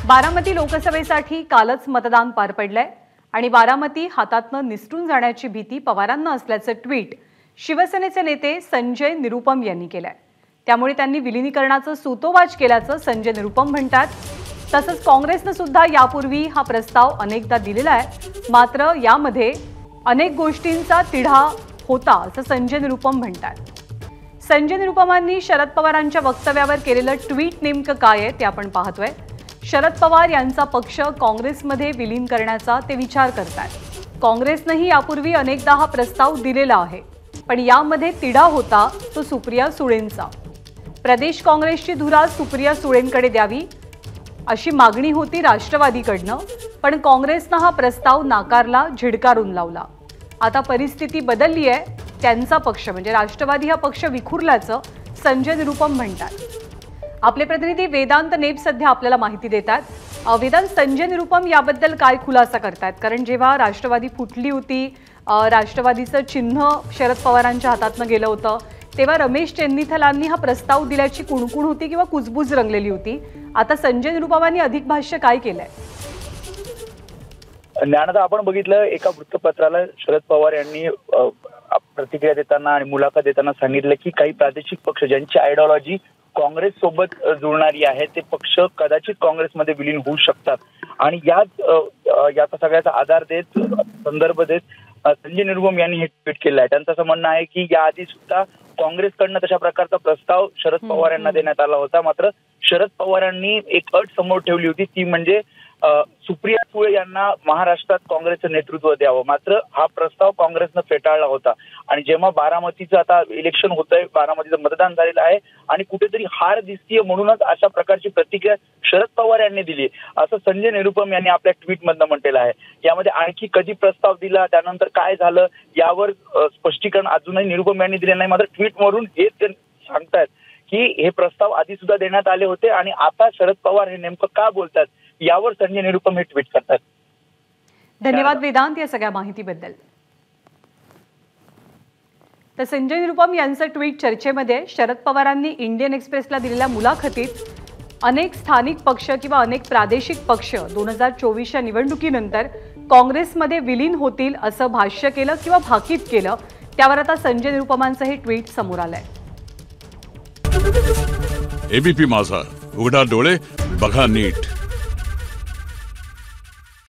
बारामती लोकसभेसाठी कालच मतदान पार पडलंय आणि बारामती हातातनं निसटून जाण्याची भीती पवारांना असल्याचं ट्विट शिवसेनेचे नेते संजय निरुपम यांनी केलंय। त्यामुळे त्यांनी विलीनीकरणाचं सूतोवाच केल्याचं संजय निरुपम म्हणतात। तसंच काँग्रेसने सुद्धा यापूर्वी हा प्रस्ताव अनेकदा दिलेला आहे, मात्र यामध्ये अनेक गोष्टींचा तिढा होता असं संजय निरुपम म्हणतात। संजय निरुपमांनी शरद पवारांच्या वक्तव्यावर केलेलं ट्विट नेमकं काय आहे ते आपण पाहतोय। शरद पवार यांचा पक्ष काँग्रेसमध्ये विलीन करण्याचा ते विचार करतात। काँग्रेसनेही यापूर्वी अनेकदा हा प्रस्ताव दिलेला आहे, पण यामध्ये तिढा होता तो सुप्रिया सुळेंचा। प्रदेश काँग्रेसची धुरा सुप्रिया सुळेंकडे द्यावी अशी मागणी होती राष्ट्रवादीकडनं, पण काँग्रेसने हा प्रस्ताव नाकारला, झिडकारून लावला। आता परिस्थिती बदलली आहे, त्यांचा पक्ष म्हणजे राष्ट्रवादी हा पक्ष विखुरल्याचं संजय निरुपम म्हणतात। आपले प्रतिनिधी वेदांत नेब सध्या आपल्याला माहिती देतात। वेदांत, संजय निरुपम याबद्दल काय खुलासा करतात? कारण जेव्हा राष्ट्रवादी फुटली होती, राष्ट्रवादीचं चिन्ह शरद पवारांच्या हातातनं गेलं होतं, तेव्हा रमेश चेन्नीथलांनी हा प्रस्ताव दिल्याची कुणकुण होती किंवा कुजबूज रंगलेली होती। आता संजय निरुपमांनी अधिक भाष्य काय केलंय? ज्ञानदा, आपण बघितलं एका वृत्तपत्राला शरद पवार यांनी प्रतिक्रिया देताना आणि मुलाखत देताना सांगितलं की काही प्रादेशिक पक्ष ज्यांची आयडिओलॉजी काँग्रेस सोबत जुळणारी आहे ते पक्ष कदाचित काँग्रेसमध्ये विलीन होऊ शकतात। आणि याचा सगळ्याचा आधार देत, संदर्भ देत संजय निरुपम यांनी हे ट्विट केलं आहे। त्यांचं असं म्हणणं आहे की याआधी सुद्धा काँग्रेसकडनं तशा प्रकारचा प्रस्ताव शरद पवार यांना देण्यात आला होता, मात्र शरद पवारांनी एक अट समोर ठेवली होती, ती म्हणजे सुप्रिया सुळे यांना महाराष्ट्रात काँग्रेसचं नेतृत्व द्यावं। मात्र हा प्रस्ताव काँग्रेसनं फेटाळला होता। आणि जेव्हा बारामतीचं आता इलेक्शन होतंय, बारामतीचं मतदान झालेलं आहे आणि कुठेतरी हार दिसतीये, म्हणूनच अशा प्रकारची प्रतिक्रिया शरद पवार यांनी दिली, असं संजय निरुपम यांनी आपल्या ट्विटमधनं म्हटलेलं आहे। यामध्ये आणखी कधी प्रस्ताव दिला, त्यानंतर काय झालं यावर स्पष्टीकरण अजूनही निरुपम यांनी दिले नाही। मात्र ट्विटवरून हे सांगतायत की हे प्रस्ताव आधी सुद्धा देण्यात आले होते आणि आता शरद पवार हे नेमकं का बोलतात यावर संजय निरुपम हे ट्विट करतात। धन्यवाद वेदांत या सगळ्या माहितीबद्दल। तर संजय निरुपम यांचं ट्विट चर्चेमध्ये शरद पवारांनी इंडियन एक्सप्रेसला दिलेल्या मुलाखतीत अनेक स्थानिक पक्ष किंवा अनेक प्रादेशिक पक्ष 2024च्या निवडणुकीनंतर काँग्रेसमध्ये विलीन होतील असं भाष्य केलं किंवा भाकीत केलं। त्यावर आता संजय निरुपमांचं हे ट्विट समोर आलंय। एबीपी माझा, उघडा डोळे बघा नीट।